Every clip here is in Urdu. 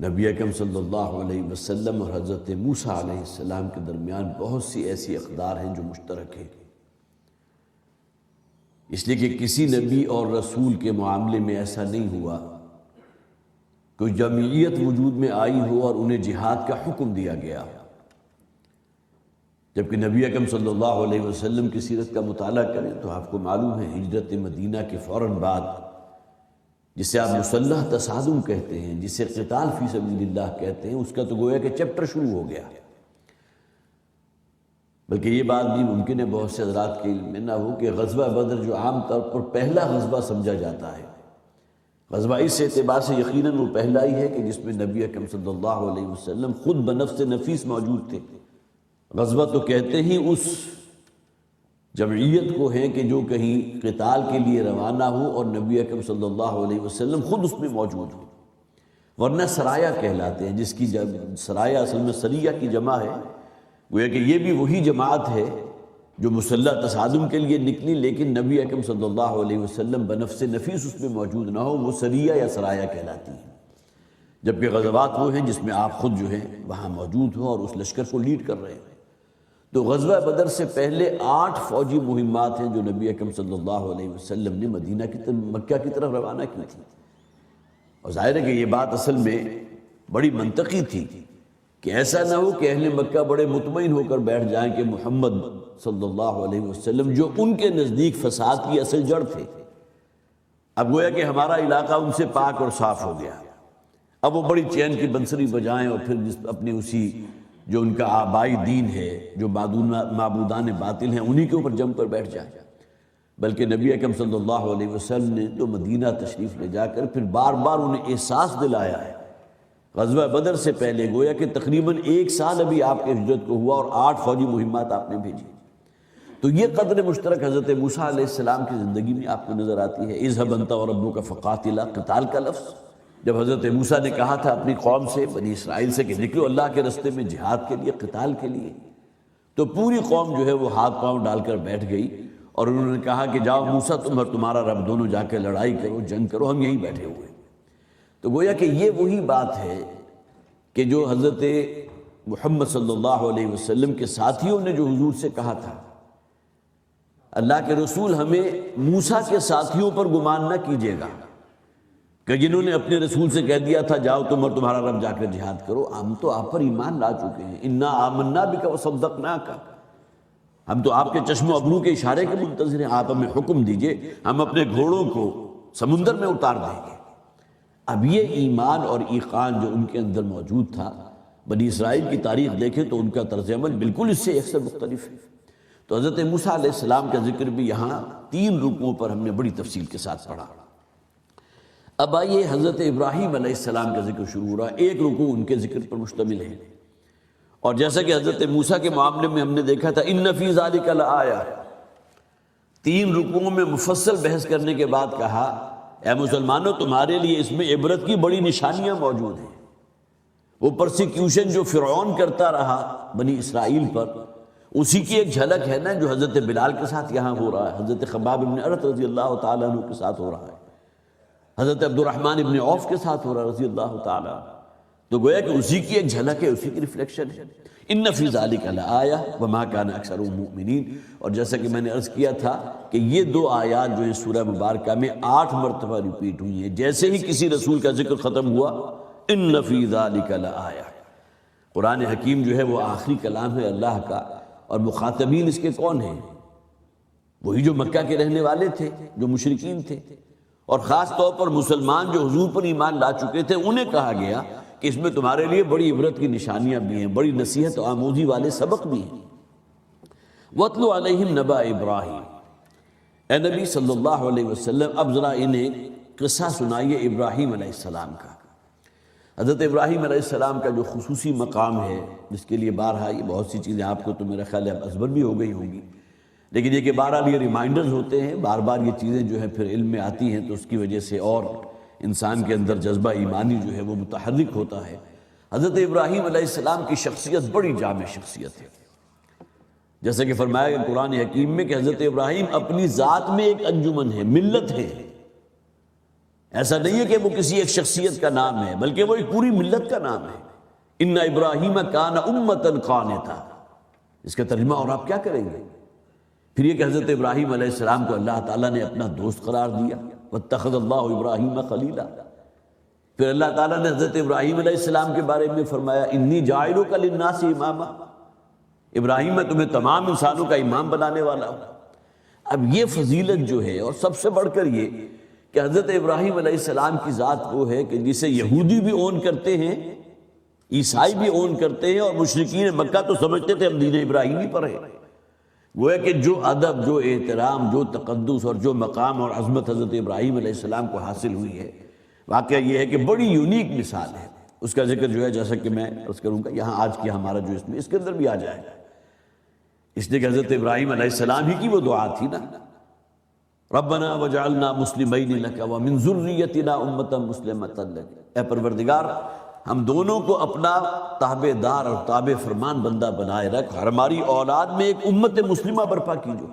نبی اکرم صلی اللہ علیہ وسلم اور حضرت موسیٰ علیہ السلام کے درمیان بہت سی ایسی اقدار ہیں جو مشترک ہیں، اس لیے کہ کسی نبی اور رسول کے معاملے میں ایسا نہیں ہوا کوئی جمعیت وجود میں آئی ہو اور انہیں جہاد کا حکم دیا گیا، جبکہ نبی اکرم صلی اللہ علیہ وسلم کی سیرت کا مطالعہ کریں تو آپ کو معلوم ہے ہجرت مدینہ کے فوراً بعد، جسے آپ مسلح تصادم کہتے ہیں، جسے قتال فی سبیل اللہ کہتے ہیں، اس کا تو گویا کہ چیپٹر شروع ہو گیا۔ بلکہ یہ بات بھی ممکن ہے بہت سے حضرات کے علم میں نہ ہو کہ غزوہ بدر جو عام طور پر پہلا غزوہ سمجھا جاتا ہے، غزوہ اس اعتبار سے یقیناً وہ پہلا ہی ہے کہ جس میں نبی اکرم صلی اللہ علیہ وسلم خود بنفس نفیس موجود تھے۔ غزوہ تو کہتے ہی اس جمعیت کو ہیں کہ جو کہیں قتال کے لیے روانہ ہو اور نبی اکرم صلی اللہ علیہ وسلم خود اس میں موجود ہو، ورنہ سرایہ کہلاتے ہیں، جس کی سرایہ اصل میں سریہ کی جمع ہے، گویا کہ یہ بھی وہی جماعت ہے جو مسلح تصادم کے لیے نکلی لیکن نبی اکرم صلی اللہ علیہ وسلم بنفس نفیس اس میں موجود نہ ہو، وہ سریہ یا سرایہ کہلاتی ہے، جبکہ غزوات وہ ہیں جس میں آپ خود جو ہیں وہاں موجود ہوں اور اس لشکر کو لیڈ کر رہے ہیں۔ تو غزوہ بدر سے پہلے 8 فوجی مہمات ہیں جو نبی اکرم صلی اللہ علیہ وسلم نے مدینہ کی طرف مکہ کی طرف روانہ کی تھی، اور ظاہر ہے کہ یہ بات اصل میں بڑی منطقی تھی کہ ایسا نہ ہو کہ اہل مکہ بڑے مطمئن ہو کر بیٹھ جائیں کہ محمد صلی اللہ علیہ وسلم جو ان کے نزدیک فساد کی اصل جڑ تھے، اب گویا کہ ہمارا علاقہ ان سے پاک اور صاف ہو گیا، اب وہ بڑی چین کی بنسری بجائیں اور پھر اپنی اسی جو ان کا آبائی دین ہے، جو معبودان باطل ہیں، انہی کے اوپر جم کر بیٹھ جائیں۔ بلکہ نبی اکرم صلی اللہ علیہ وسلم نے تو مدینہ تشریف لے جا کر پھر بار بار انہیں احساس دلایا ہے، غزوہ بدر سے پہلے گویا کہ تقریباً 1 سال ابھی آپ کے ہجرت کو ہوا اور 8 فوجی مہمات آپ نے بھیجی، تو یہ قدر مشترک حضرت موسیٰ علیہ السلام کی زندگی میں آپ کو نظر آتی ہے۔ اذهب انت وربك فقاتلا، قتال کا لفظ جب حضرت موسیٰ نے کہا تھا اپنی قوم سے، بنی اسرائیل سے، کہ نکلو اللہ کے رستے میں جہاد کے لیے، قتال کے لیے، تو پوری قوم جو ہے وہ ہاتھ پاؤں ڈال کر بیٹھ گئی اور انہوں نے کہا کہ جاؤ موسیٰ تم اور تمہارا رب دونوں جا کے لڑائی کرو، جنگ کرو، ہم یہیں بیٹھے ہوئے۔ تو گویا کہ یہ وہی بات ہے کہ جو حضرت محمد صلی اللہ علیہ وسلم کے ساتھیوں نے جو حضور سے کہا تھا، اللہ کے رسول ہمیں موسیٰ کے ساتھیوں پر گمان نہ کیجیے گا کہ جنہوں نے اپنے رسول سے کہہ دیا تھا جاؤ تم اور تمہارا رب جا کر جہاد کرو، ہم تو آپ پر ایمان لا چکے ہیں، انا آمنا بک وصدقناک، ہم تو آپ کے چشم و ابرو کے اشارے کے منتظر ہیں، آپ ہمیں حکم دیجئے، ہم اپنے گھوڑوں کو سمندر میں اتار دیں گے۔ اب یہ ایمان اور ایقان جو ان کے اندر موجود تھا، بنی اسرائیل کی تاریخ دیکھیں تو ان کا طرز عمل بالکل اس سے یکسر مختلف ہے۔ تو حضرت موسیٰ علیہ السلام کا ذکر بھی یہاں 3 رکوعوں پر ہم نے بڑی تفصیل کے ساتھ پڑھا۔ اب آئیے حضرت ابراہیم علیہ السلام کا ذکر شروع ہو رہا ہے، 1 رکوع ان کے ذکر پر مشتمل ہے، اور جیسا کہ حضرت موسیٰ کے معاملے میں ہم نے دیکھا تھا ان فی ذلک لآیہ، 3 رکوعوں میں مفصل بحث کرنے کے بعد کہا اے مسلمانوں تمہارے لیے اس میں عبرت کی بڑی نشانیاں موجود ہیں۔ وہ پرسیکیوشن جو فرعون کرتا رہا بنی اسرائیل پر، اسی کی ایک جھلک ہے نا جو حضرت بلال کے ساتھ یہاں ہو رہا ہے، حضرت خباب بن ارت رضی اللہ تعالیٰ عنہ کے ساتھ ہو رہا ہے، حضرت عبد الرحمن بن عوف کے ساتھ ہو رہا ہے رضی اللہ تعالیٰ۔ تو گویا کہ اسی کی ایک جھلک ہے، اسی کی ریفلیکشن ہے۔ ان فی ذلک لآیہ وما کان اکثرهم مؤمنین، اور جیسا کہ میں نے عرض کیا تھا کہ یہ 2 آیات جو ہیں سورہ مبارکہ میں 8 مرتبہ ریپیٹ ہوئی ہیں، جیسے ہی کسی رسول کا ذکر ختم ہوا ان فی ذلک لآیہ۔ قرآن حکیم جو ہے وہ آخری کلام ہے اللہ کا، اور مخاطبین اس کے کون ہیں؟ وہی جو مکہ کے رہنے والے تھے، جو مشرکین تھے، اور خاص طور پر مسلمان جو حضور پر ایمان لا چکے تھے، انہیں کہا گیا کہ اس میں تمہارے لیے بڑی عبرت کی نشانیاں بھی ہیں، بڑی نصیحت و آموزی والے سبق بھی ہیں۔ وَاتْلُ عَلَيْهِمْ نَبَأَ إِبْرَاهِيمَ، اے نبی صلی اللہ علیہ وسلم اب ذرا انہیں قصہ سنائیے ابراہیم علیہ السلام کا۔ حضرت ابراہیم علیہ السلام کا جو خصوصی مقام ہے، جس کے لیے بارہا یہ بہت سی چیزیں آپ کو تو میرا خیال ہے اب ازبر بھی ہو گئی ہوں گی، لیکن یہ کہ بہرحال یہ ریمائنڈرز ہوتے ہیں، بار بار یہ چیزیں جو ہیں پھر علم میں آتی ہیں تو اس کی وجہ سے اور انسان کے اندر جذبہ ایمانی جو ہے وہ متحرک ہوتا ہے۔ حضرت ابراہیم علیہ السلام کی شخصیت بڑی جامع شخصیت ہے، جیسا کہ فرمایا گیا قرآن حکیم میں کہ حضرت ابراہیم اپنی ذات میں ایک انجمن ہے، ملت ہے، ایسا نہیں ہے کہ وہ کسی ایک شخصیت کا نام ہے، بلکہ وہ ایک پوری ملت کا نام ہے۔ ان ابراہیم کان امۃ قانتا، اس کا ترجمہ اور آپ کیا کریں گے؟ پھر یہ کہ حضرت ابراہیم علیہ السلام کو اللہ تعالیٰ نے اپنا دوست قرار دیا، واتخذ اللہ ابراہیم خلیلا۔ پھر اللہ تعالیٰ نے حضرت ابراہیم علیہ السلام کے بارے میں فرمایا انی جاعلک للناس اماما، ابراہیم میں تمہیں تمام انسانوں کا امام بنانے والا ہوں۔ اب یہ فضیلت جو ہے، اور سب سے بڑھ کر یہ کہ حضرت ابراہیم علیہ السلام کی ذات وہ ہے کہ جسے یہودی بھی اون کرتے ہیں، عیسائی بھی اون کرتے ہیں، اور مشرکین مکہ تو سمجھتے تھے ہم دین ابراہیمی پر ہیں۔ گویا کہ جو ادب، جو احترام، جو تقدس اور جو مقام اور عظمت حضرت ابراہیم علیہ السلام کو حاصل ہوئی ہے، واقعہ یہ ہے کہ بڑی یونیک مثال ہے۔ اس کا ذکر جو ہے جیسا کہ میں عرض کروں گا یہاں آج کی ہمارا جو اس کے اندر بھی آ جائے گا، اس لیے کہ حضرت ابراہیم علیہ السلام ہی کی وہ دعا تھی نا، ربنا وجعلنا مسلمین لک ومن ذریتنا امۃ مسلمۃ لک، اے پروردگار ہم دونوں کو اپنا تابع دار اور تابع فرمان بندہ بنائے رکھ، اور ہماری اولاد میں ایک امت مسلمہ برپا کیجو۔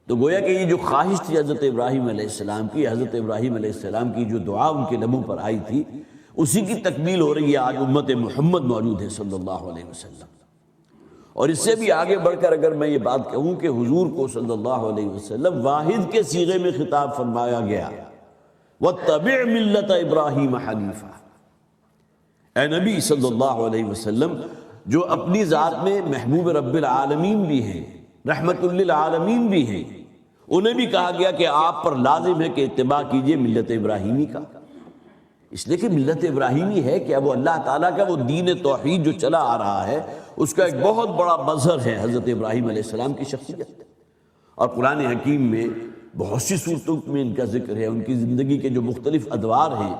تو گویا کہ یہ جو خواہش تھی حضرت ابراہیم علیہ السلام کی، حضرت ابراہیم علیہ السلام کی جو دعا ان کے لبوں پر آئی تھی، اسی کی تکمیل ہو رہی ہے آج امت محمد موجود ہے صلی اللہ علیہ وسلم۔ اور اس سے بھی آگے بڑھ کر اگر میں یہ بات کہوں کہ حضور کو صلی اللہ علیہ وسلم واحد کے صیغے میں خطاب فرمایا گیا، واتبع ملت ابراہیم حنیفا، اے نبی صلی اللہ علیہ وسلم جو اپنی ذات میں محبوب رب العالمین بھی ہیں، رحمت للعالمین بھی ہیں، انہیں بھی کہا گیا کہ آپ پر لازم ہے کہ اتباع کیجئے ملت ابراہیمی کا، اس لیے کہ ملت ابراہیمی ہے کہ اب وہ اللہ تعالیٰ کا وہ دین توحید جو چلا آ رہا ہے، اس کا ایک بہت بڑا مظہر ہے حضرت ابراہیم علیہ السلام کی شخصیت۔ اور قرآن حکیم میں بہت سی صورتوں میں ان کا ذکر ہے، ان کی زندگی کے جو مختلف ادوار ہیں،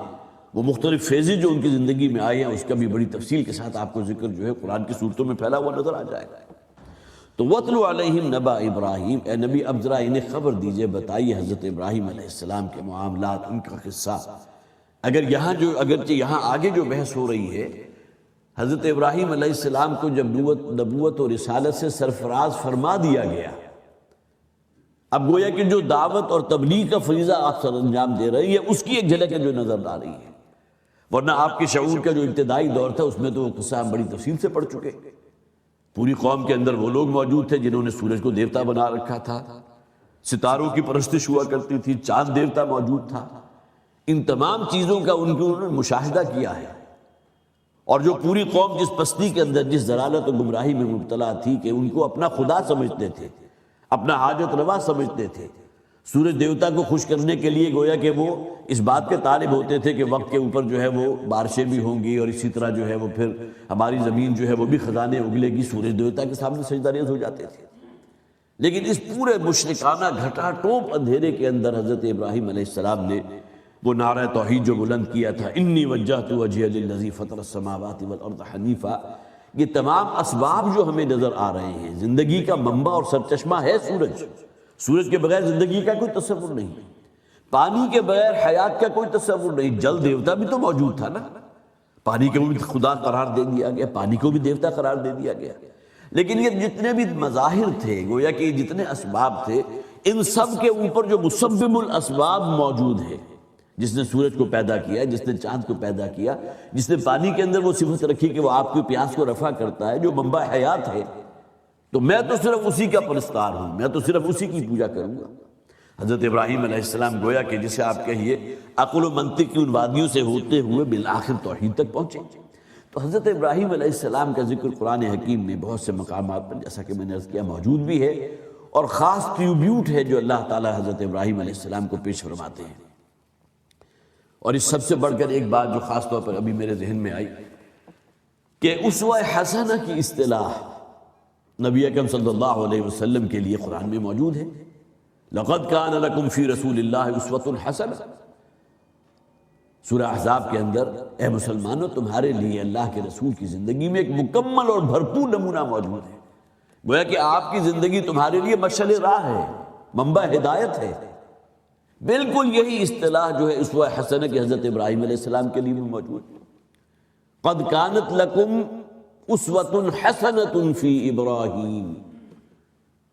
وہ مختلف فیزیں جو ان کی زندگی میں آئے ہیں، اس کا بھی بڑی تفصیل کے ساتھ آپ کو ذکر جو ہے قرآن کی صورتوں میں پھیلا ہوا نظر آ جائے گا۔ تو وَاتْلُ عَلَيْهِمْ نَبَأَ ابراہیم، اے نبی اب ذرا انہیں خبر دیجئے، بتائیے حضرت ابراہیم علیہ السلام کے معاملات، ان کا قصہ۔ اگرچہ یہاں آگے جو بحث ہو رہی ہے، حضرت ابراہیم علیہ السلام کو جب نبوت اور رسالت سے سرفراز فرما دیا گیا، اب گویا کہ جو دعوت اور تبلیغ کا فریضہ آپ سر انجام دے رہی ہے، اس کی ایک جھلک ہے جو نظر آ رہی ہے، ورنہ آپ کے شعور کا جو ابتدائی دور تھا اس میں تو وہ قصہ ہم بڑی تفصیل سے پڑھ چکے۔ پوری قوم کے اندر وہ لوگ موجود تھے جنہوں نے سورج کو دیوتا بنا رکھا تھا، ستاروں کی پرستش ہوا کرتی تھی، چاند دیوتا موجود تھا، ان تمام چیزوں کا انہوں نے مشاہدہ کیا ہے۔ اور جو پوری قوم جس پستی کے اندر، جس ضلالت و گمراہی میں مبتلا تھی کہ ان کو اپنا خدا سمجھتے تھے، اپنا حاجت روا سمجھتے تھے، سورج دیوتا کو خوش کرنے کے لیے گویا کہ وہ اس بات کے طالب ہوتے تھے کہ وقت کے اوپر جو ہے وہ بارشیں بھی ہوں گی، اور اسی طرح جو ہے وہ پھر ہماری زمین جو ہے وہ بھی خزانے اگلے گی، سورج دیوتا کے سامنے سجدہ ریز ہو جاتے تھے۔ لیکن اس پورے مشرکانہ گھٹا ٹوپ اندھیرے کے اندر حضرت ابراہیم علیہ السلام نے وہ نعرہ توحید جو بلند کیا تھا، انی وجہت وجہی للذی فطر السماوات والارض حنیفا، یہ تمام اسباب جو ہمیں نظر آ رہے ہیں، زندگی کا منبع اور سرچشمہ ہے سورج، سورج کے بغیر زندگی کا کوئی تصور نہیں، پانی کے بغیر حیات کا کوئی تصور نہیں، جل دیوتا بھی تو موجود تھا نا، پانی کو بھی خدا قرار دے دیا گیا، پانی کو بھی دیوتا قرار دے دیا گیا۔ لیکن یہ جتنے بھی مظاہر تھے، گویا کہ جتنے اسباب تھے، ان سب کے اوپر جو مسبب الاسباب موجود ہے، جس نے سورج کو پیدا کیا، جس نے چاند کو پیدا کیا، جس نے پانی کے اندر وہ صفت رکھی کہ وہ آپ کی پیاس کو رفع کرتا ہے، جو منبع حیات ہے، تو میں تو صرف اسی کا پرستار ہوں، میں تو صرف اسی کی پوجا کروں گا۔ حضرت ابراہیم علیہ السلام گویا کہ جسے آپ کہیے عقل و منطق کی ان وادیوں سے ہوتے ہوئے بالآخر توحید تک پہنچے۔ تو حضرت ابراہیم علیہ السلام کا ذکر قرآن حکیم میں بہت سے مقامات پر جیسا کہ میں نے عرض کیا موجود بھی ہے، اور خاص ٹریبیوٹ ہے جو اللہ تعالیٰ حضرت ابراہیم علیہ السلام کو پیش فرماتے ہیں۔ اور اس سب سے بڑھ کر ایک بات جو خاص طور پر ابھی میرے ذہن میں آئی کہ اسوہ حسنہ کی اصطلاح نبی اکرم صلی اللہ علیہ وسلم کے لیے قرآن میں موجود ہے۔ لقد کان لکم فی رسول اللہ اسوۃ حسنہ، سورہ احزاب کے اندر، اے مسلمانوں تمہارے لیے اللہ کے رسول کی زندگی میں ایک مکمل اور بھرپور نمونہ موجود ہے، گویا کہ آپ کی زندگی تمہارے لیے مشعل راہ ہے، منبع ہدایت ہے۔ بالکل یہی اصطلاح جو ہے اسوہ حسنہ کی حضرت ابراہیم علیہ السلام کے لیے بھی موجود ہے۔ قد کانت لکم اسوۃ حسنۃ فی ابراہیم،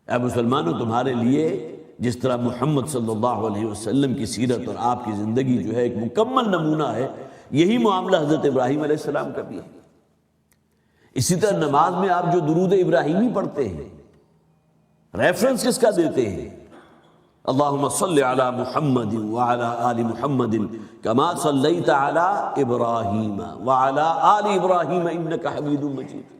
اے مسلمانوں تمہارے لیے جس طرح محمد صلی اللہ علیہ وسلم کی سیرت اور آپ کی زندگی جو ہے ایک مکمل نمونہ ہے، یہی معاملہ حضرت ابراہیم علیہ السلام کا بھی ہے۔ اسی طرح نماز میں آپ جو درود ابراہیمی پڑھتے ہیں، ریفرنس کس کا دیتے ہیں؟ اللہم صلی علی محمد وعلی آل محمد کما صلیت علی ابراہیم وعلی آل ابراہیم انک حمید مجید۔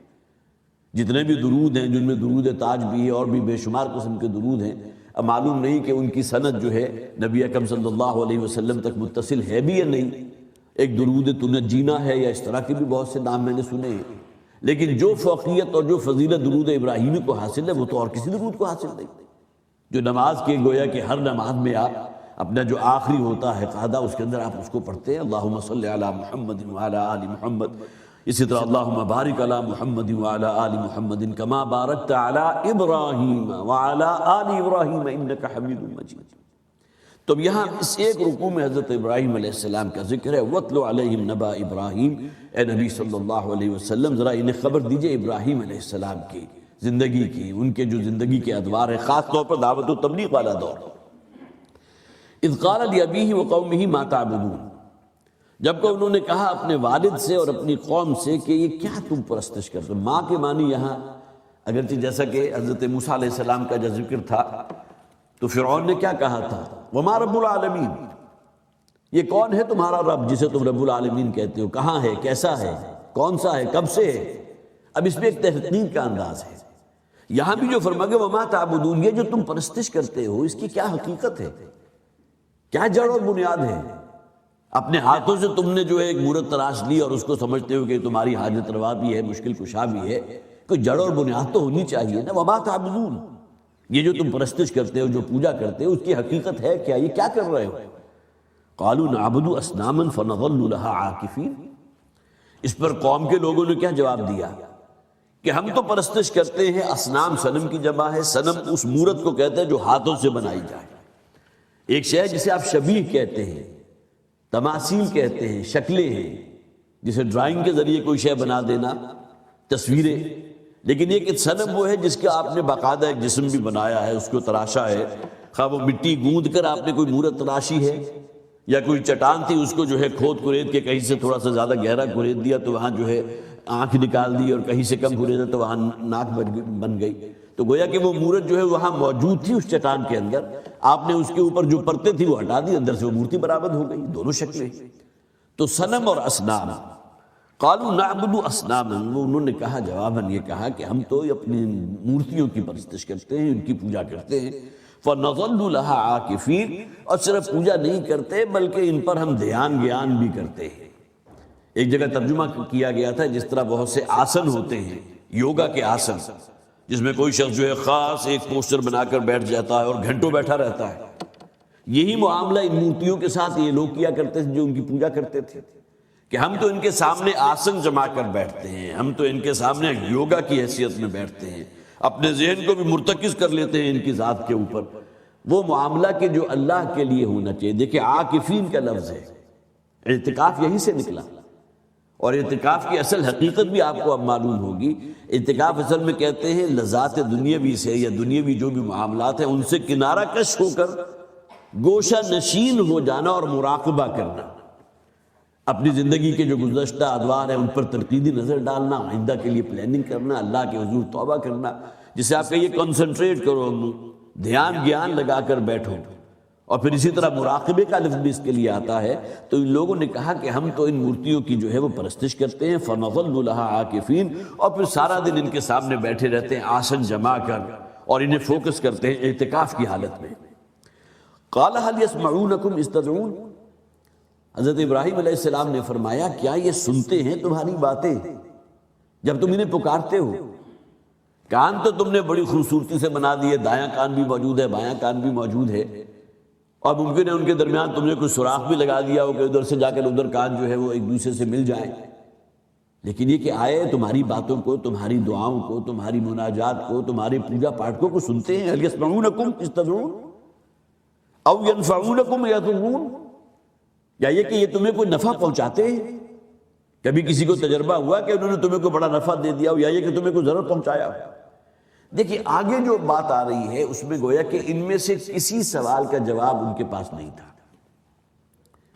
جتنے بھی درود ہیں، جن میں درود تاج بھی ہے اور بھی بے شمار قسم کے درود ہیں، اب معلوم نہیں کہ ان کی سند جو ہے نبی اکرم صلی اللہ علیہ وسلم تک متصل ہے بھی یا نہیں۔ ایک درود تنجینا ہے یا اس طرح کے بھی بہت سے نام میں نے سنے ہیں، لیکن جو فوقیت اور جو فضیلت درود ابراہیمی کو حاصل ہے وہ تو اور کسی درود کو حاصل نہیں، جو نماز کے گویا کہ ہر نماز میں آپ اپنا جو آخری ہوتا ہے قاعدہ اس کے اندر آپ اس کو پڑھتے ہیں، اللہم صلی علی محمد وعلی آل محمد۔ اسی طرح اللہم بارک علی محمد وعلی آل محمد کما بارکت علی ابراہیم وعلی آل ابراہیم انک حمید مجید۔ تو یہاں اس ایک رکوع میں حضرت ابراہیم علیہ السلام کا ذکر ہے، وَاتْلُ عَلَيْهِمْ نَبَأَ ابراہیم۔ اے نبی صلی اللہ علیہ وسلم ذرا انہیں خبر دیجئے ابراہیم علیہ السلام کی زندگی کی، ان کے جو زندگی کے ادوار ہیں، خاص طور پر دعوت و تبلیغ والا دور۔ اذ قال لأبیہ وقومہ ما تعبدون، جب کہ انہوں نے کہا اپنے والد سے اور اپنی قوم سے کہ یہ کیا تم پرستش کرتے ہو۔ ماں کے معنی یہاں اگرچہ جیسا کہ حضرت موسیٰ علیہ السلام کا جو ذکر تھا تو فرعون نے کیا کہا تھا، وما رب العالمین، یہ کون ہے تمہارا رب جسے تم رب العالمین کہتے ہو، کہاں ہے، کیسا ہے، کون سا ہے، کب سے ہے؟ اب اس میں ایک تحقیق کا انداز ہے۔ یہاں بھی جو فرما گیا وما تعبدون، یہ جو تم پرستش کرتے ہو اس کی کیا حقیقت ہے، کیا جڑ اور بنیاد ہے؟ اپنے ہاتھوں سے تم نے جو ہے ایک مورت تراش لی اور اس کو سمجھتے ہو کہ تمہاری حاجت روا بھی ہے، مشکل کشا بھی ہے، کوئی جڑ اور بنیاد تو ہونی چاہیے نا۔ وما تعبدون، یہ جو تم پرستش کرتے ہو، جو پوجا کرتے ہو، اس کی حقیقت ہے کیا، یہ کیا کر رہے ہو؟ قالوا نعبد اصناما فنظل لها عاکفین، اس پر قوم کے لوگوں نے کیا جواب دیا کہ ہم تو پرستش کرتے ہیں، اصنام صنم کی جمع ہے، صنم اس مورت کو کہتے ہیں جو ہاتھوں سے بنائی جائے، ایک شے جسے آپ شبیہ کہتے ہیں، تماثیل کہتے ہیں، شکلیں ہیں، جسے ڈرائنگ کے ذریعے کوئی شے بنا دینا، تصویریں، لیکن یہ کہ صنم وہ ہے جس کا آپ نے باقاعدہ ایک جسم بھی بنایا ہے، اس کو تراشا ہے، خواہ وہ مٹی گوندھ کر آپ نے کوئی مورت تراشی ہے یا کوئی چٹان تھی اس کو جو ہے کھود کرید کے کہیں سے تھوڑا سا زیادہ گہرا کرید دیا تو وہاں جو ہے آنکھ نکال دی، اور کہیں سے کم کریدا تو وہاں ناک بن گئی، تو گویا کہ وہ مورت جو ہے وہاں موجود تھی اس چٹان کے اندر، آپ نے اس کے اوپر جو پرتیں تھی وہ ہٹا دی، اندر سے وہ مورتی برآمد ہو گئی، دونوں شکلیں۔ تو صنم اور اصنام، قالوا نعبد اصناما، وہ انہوں نے کہا جواباً یہ کہا کہ ہم تو اپنی مورتیوں کی پرستش کرتے ہیں، ان کی پوجا کرتے ہیں، فنظل لها عاکفین، اور صرف پوجا نہیں کرتے بلکہ ان پر ہم دھیان گیان بھی کرتے ہیں۔ ایک جگہ ترجمہ کیا گیا تھا جس طرح بہت سے آسن ہوتے ہیں، یوگا کے آسن، جس میں کوئی شخص جو ہے خاص ایک پوسچر بنا کر بیٹھ جاتا ہے اور گھنٹوں بیٹھا رہتا ہے، یہی معاملہ ان مورتیوں کے ساتھ یہ لوگ کیا کرتے تھے جو ان کی پوجا کرتے تھے، کہ ہم تو ان کے سامنے آسن جما کر بیٹھتے ہیں، ہم تو ان کے سامنے یوگا کی حیثیت میں بیٹھتے ہیں، اپنے ذہن کو بھی مرتکز کر لیتے ہیں ان کی ذات کے اوپر، وہ معاملہ کہ جو اللہ کے لیے ہونا چاہیے۔ دیکھیں عاکفین کا لفظ ہے، اعتکاف یہی سے نکلا، اور اعتکاف کی اصل حقیقت بھی آپ کو اب معلوم ہوگی۔ اعتکاف اصل میں کہتے ہیں لذات دنیاوی سے یا دنیاوی جو بھی معاملات ہیں ان سے کنارہ کش ہو کر گوشہ نشین ہو جانا اور مراقبہ کرنا، اپنی زندگی کے جو گزشتہ ادوار ہیں ان پر تنقیدی نظر ڈالنا، آئندہ کے لیے پلاننگ کرنا، اللہ کے حضور توبہ کرنا، جسے آپ کہیے کنسنٹریٹ کرو، دھیان گیان لگا کر بیٹھو، اور پھر اسی طرح مراقبے کا لفظ بھی اس کے لیے آتا ہے۔ تو ان لوگوں نے کہا کہ ہم تو ان مورتیوں کی جو ہے وہ پرستش کرتے ہیں، فنظل لها عاکفین، اور پھر سارا دن ان کے سامنے بیٹھے رہتے ہیں آسن جما کر اور انہیں فوکس کرتے ہیں اعتکاف کی حالت میں۔ قال هل يسمعونكم اذ تدعون، حضرت ابراہیم علیہ السلام نے فرمایا کیا یہ سنتے ہیں تمہاری باتیں جب تم انہیں پکارتے ہو؟ کان تو تم نے بڑی خوبصورتی سے بنا دیے، دایاں کان بھی موجود ہے، بایاں کان بھی موجود ہے، اور ممکن ہے ان کے درمیان تم نے کوئی سوراخ بھی لگا دیا ہو کہ ادھر سے جا کر ادھر کان جو ہے وہ ایک دوسرے سے مل جائیں، لیکن یہ کہ آئے تمہاری باتوں کو، تمہاری دعاؤں کو، تمہاری مناجات کو، تمہاری پوجا پاٹ کو سنتے ہیں۔ هل يسمعونكم اذ تدعون او ينفعونكم يضرون، یا یہ کہ یہ تمہیں کوئی نفع پہنچاتے ہیں؟ کبھی کسی کو تجربہ ہوا کہ انہوں نے تمہیں کوئی بڑا نفع دے دیا ہو، یا یہ کہ تمہیں کوئی ضرر پہنچایا ہو؟ دیکھیے آگے جو بات آ رہی ہے اس میں گویا کہ ان میں سے کسی سوال کا جواب ان کے پاس نہیں تھا،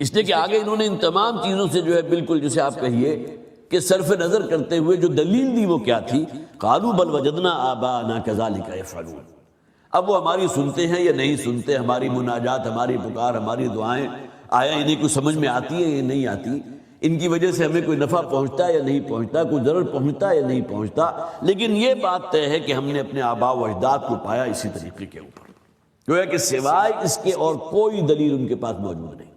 اس لیے کہ آگے انہوں نے ان تمام چیزوں سے جو ہے بالکل جسے آپ کہیے کہ صرف نظر کرتے ہوئے جو دلیل دی وہ کیا تھی، قالوا بل وجدنا آباءنا كذلك يفعلون۔ اب وہ ہماری سنتے ہیں یا نہیں سنتے، ہماری مناجات، ہماری پکار، ہماری دعائیں آیا انہیں کوئی سمجھ میں آتی ہے یا نہیں آتی، ان کی وجہ سے ہمیں کوئی نفع پہنچتا ہے یا نہیں پہنچتا، کوئی ضرر پہنچتا ہے یا نہیں پہنچتا، لیکن یہ بات طے ہے کہ ہم نے اپنے آباء و اجداد کو پایا اسی طریقے کے اوپر، گویا کہ سوائے اس کے اور کوئی دلیل ان کے پاس موجود نہیں۔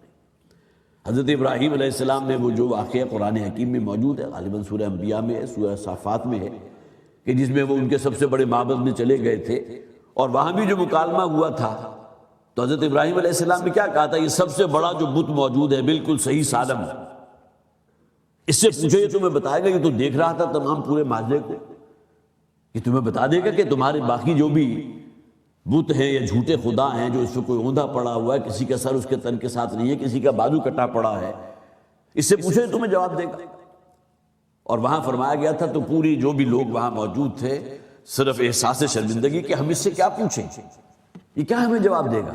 حضرت ابراہیم علیہ السلام نے وہ جو واقعہ قرآن حکیم میں موجود ہے، غالباً سورہ انبیاء میں ہے، سورہ صافات میں ہے، کہ جس میں وہ ان کے سب سے بڑے معبد میں چلے گئے تھے اور وہاں بھی جو مکالمہ ہوا تھا تو حضرت ابراہیم علیہ السلام نے کیا کہا تھا، یہ سب سے بڑا جو بت موجود ہے بالکل صحیح سالم، اس سے پوچھو یہ تمہیں بتائے گا، یہ تو دیکھ رہا تھا تمام پورے معاملے کو، یہ تمہیں بتا دے گا کہ تمہارے باقی جو بھی بت ہیں یا جھوٹے خدا ہیں جو اس پہ کوئی اوندھا پڑا ہوا ہے، کسی کا سر اس کے تن کے ساتھ نہیں ہے، کسی کا بازو کٹا پڑا ہے، اس سے پوچھو یہ تمہیں جواب دے گا۔ اور وہاں فرمایا گیا تھا تو پوری جو بھی لوگ وہاں موجود تھے صرف احساس شرمندگی کہ ہم اس سے کیا پوچھیں، یہ کیا ہمیں جواب دے گا،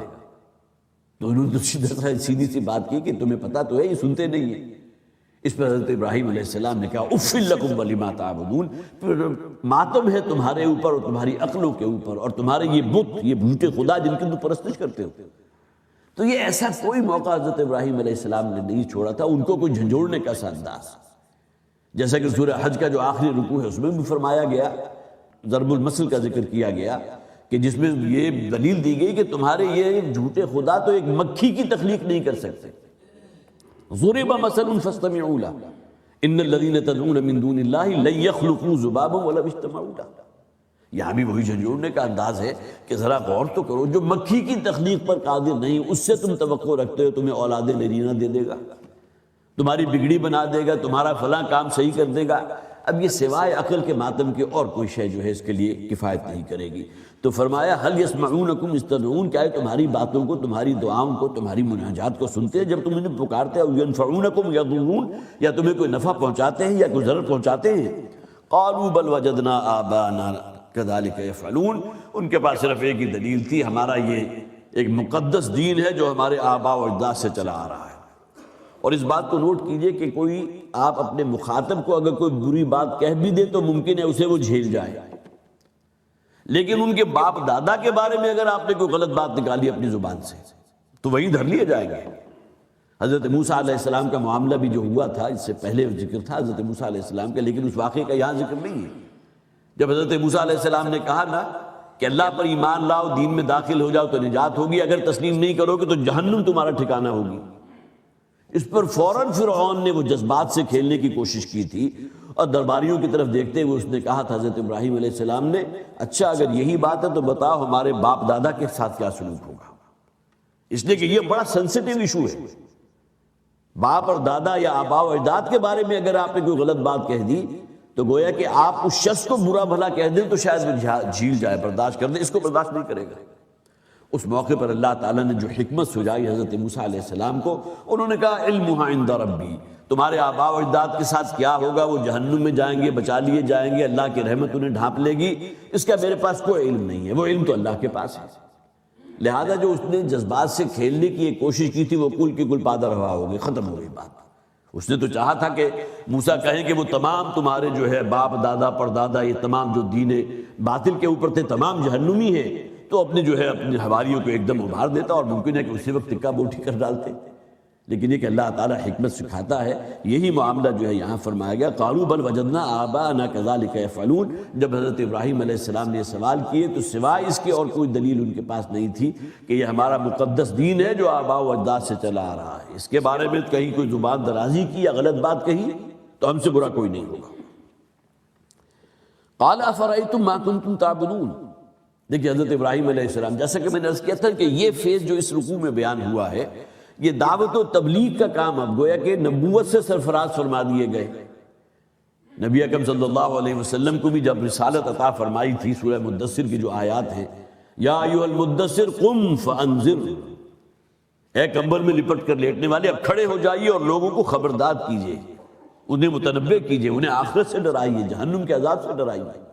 تو انہوں نے تو سیدھی سی بات کی کہ تمہیں پتہ تو ہے یہ سنتے نہیں ہیں۔ اس پر حضرت ابراہیم علیہ السلام نے کہا اف لکم ولما تعبدون، ماتم ہے تمہارے اوپر اور تمہاری عقلوں کے اوپر اور تمہارے یہ بت، یہ جھوٹے خدا جن کی تم پرستش کرتے ہو۔ تو یہ ایسا کوئی موقع حضرت ابراہیم علیہ السلام نے نہیں چھوڑا تھا ان کو کوئی جھنجھوڑنے کا سا انداز، جیسا کہ سورہ حج کا جو آخری رکوع ہے اس میں بھی فرمایا گیا، ضرب المثل کا ذکر کیا گیا کہ جس میں یہ دلیل دی گئی کہ تمہارے یہ جھوٹے خدا تو ایک مکھی کی تخلیق نہیں کر سکتے۔ ضرب مثل فاستمعوا له ان الذين تدعون من دون الله لن يخلقوا ذبابا ولو اجتمعوا له۔ یہاں بھی وہی جھنجھوڑنے کا انداز ہے کہ ذرا غور تو کرو، جو مکھی کی تخلیق پر قادر نہیں اس سے تم توقع رکھتے ہو تمہیں اولاد نرینہ دے دے گا، تمہاری بگڑی بنا دے گا، تمہارا فلاں کام صحیح کر دے گا۔ اب یہ سوائے عقل کے ماتم کے اور کوئی شے جو ہے اس کے لیے کفایت نہیں کرے گی۔ تو فرمایا حل یسمعونکم اذ تدعون، کیا ہے تمہاری باتوں کو، تمہاری دعاؤں کو، تمہاری مناجات کو سنتے ہیں جب تم انہیں پکارتے ہو، ینفعونکم یضرون، یا تمہیں کوئی نفع پہنچاتے ہیں یا کوئی ضرر پہنچاتے ہیں۔ قالوا بل وجدنا آباءنا كذلك يفعلون، ان کے پاس صرف ایک ہی دلیل تھی، ہمارا یہ ایک مقدس دین ہے جو ہمارے آباء و اجداد سے چلا آ رہا ہے۔ اور اس بات کو نوٹ کیجئے کہ کوئی آپ اپنے مخاطب کو اگر کوئی بری بات کہہ بھی دے تو ممکن ہے اسے وہ جھیل جائے، لیکن ان کے باپ دادا کے بارے میں اگر آپ نے کوئی غلط بات نکالی اپنی زبان سے تو وہی دھر لیے جائے گا۔ حضرت موسیٰ علیہ السلام کا معاملہ بھی جو ہوا تھا، اس سے پہلے ذکر تھا حضرت موسیٰ علیہ السلام کا، لیکن اس واقعے کا یہاں ذکر نہیں ہے۔ جب حضرت موسیٰ علیہ السلام نے کہا نا کہ اللہ پر ایمان لاؤ، دین میں داخل ہو جاؤ تو نجات ہوگی، اگر تسلیم نہیں کرو گے تو جہنم تمہارا ٹھکانہ ہوگی، اس پر فوراً فرعون نے وہ جذبات سے کھیلنے کی کوشش کی تھی اور درباریوں کی طرف دیکھتے ہوئے اس نے کہا تھا حضرت ابراہیم علیہ السلام نے، اچھا اگر یہی بات ہے تو بتاؤ ہمارے باپ دادا کے ساتھ کیا سلوک ہوگا، اس لیے کہ یہ بڑا سینسٹیو ایشو ہے۔ باپ اور دادا یا آباء و اجداد کے بارے میں اگر آپ نے کوئی غلط بات کہہ دی تو گویا کہ آپ اس شخص کو برا بھلا کہہ دیں تو شاید وہ جھیل جائے، برداشت کر دیں، اس کو برداشت نہیں کرے گا۔ اس موقع پر اللہ تعالیٰ نے جو حکمت سجائی حضرت موسیٰ علیہ السلام کو، انہوں نے کہا علمھا عند ربی، تمہارے آباء و اجداد کے ساتھ کیا ہوگا، وہ جہنم میں جائیں گے، بچا لیے جائیں گے، اللہ کی رحمت انہیں ڈھانپ لے گی، اس کا میرے پاس کوئی علم نہیں ہے، وہ علم تو اللہ کے پاس ہے۔ لہذا جو اس نے جذبات سے کھیلنے کی ایک کوشش کی تھی وہ کل کی کل پادر ہوا ہو گئی، ختم ہو گئی بات۔ اس نے تو چاہا تھا کہ موسیٰ کہیں کہ وہ تمام تمہارے جو ہے باپ دادا پردادا یہ تمام جو دین باطل کے اوپر تھے تمام جہنمی ہیں، تو اپنے جو ہے اپنے حواریوں کو ایک دم ابھار دیتا اور ممکن ہے کہ اسی وقت ٹکا بوٹی کر ڈالتے، لیکن یہ کہ اللہ تعالیٰ حکمت سکھاتا ہے۔ یہی معاملہ جو ہے یہاں فرمایا گیا قالوا بل وجدنا آباءنا كذلك يفعلون۔ جب حضرت ابراہیم علیہ السلام نے یہ سوال کیے تو سوائے اس کے اور کوئی دلیل ان کے پاس نہیں تھی کہ یہ ہمارا مقدس دین ہے جو آباء و اجداد سے چلا آ رہا ہے، اس کے بارے میں کہیں کوئی زبان درازی کی یا غلط بات کہی تو ہم سے برا کوئی نہیں ہوگا۔ قال افرأيتم ما كنتم تعبدون، دیکھیے حضرت ابراہیم علیہ السلام، جیسا کہ میں نے عرض کیا تھا کہ یہ فیض جو اس رکوع میں بیان ہوا ہے یہ دعوت و تبلیغ کا کام اب گویا کہ نبوت سے سرفراز فرما دیے گئے۔ نبی اکرم صلی اللہ علیہ وسلم کو بھی جب رسالت عطا فرمائی تھی، سورہ مدثر کی جو آیات ہیں، یا ایھا المدثر قم فانذر، اے کمبل میں لپٹ کر لیٹنے والے اب کھڑے ہو جائیے اور لوگوں کو خبردار کیجیے، انہیں متنبہ کیجیے، انہیں آخرت سے ڈرائیے، جہنم کے عذاب سے ڈرائیے۔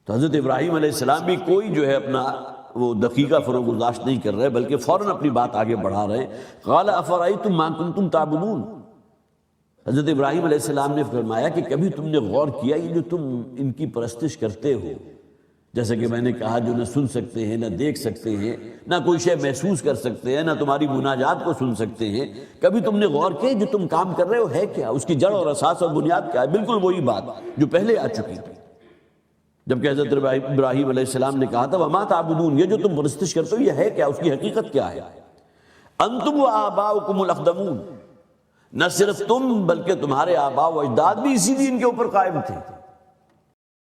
تو حضرت ابراہیم علیہ السلام بھی کوئی جو ہے اپنا وہ دقیقہ فروغ گزاشت نہیں کر رہے، بلکہ فوراً اپنی بات آگے بڑھا رہے ہیں۔ قال افرأیتم ما کنتم تعبدون، حضرت ابراہیم علیہ السلام نے فرمایا کہ کبھی تم نے غور کیا یہ جو تم ان کی پرستش کرتے ہو، جیسا کہ میں نے کہا جو نہ سن سکتے ہیں، نہ دیکھ سکتے ہیں، نہ کوئی شے محسوس کر سکتے ہیں، نہ تمہاری مناجات کو سن سکتے ہیں، کبھی تم نے غور کیا جو تم کام کر رہے ہو ہے کیا، اس کی جڑ اور اساس اور بنیاد کیا ہے؟ بالکل وہی بات جو پہلے آ چکی تھی، جبکہ حضرت ابراہیم علیہ السلام نے کہا تھا وما تعبدون، یہ جو تم پرستش کرتے ہو یہ ہے کیا، اس کی حقیقت کیا ہے؟ انتم وآباؤکم الاقدمون، نہ صرف تم بلکہ تمہارے آباء و اجداد بھی اسی دین کے اوپر قائم تھے۔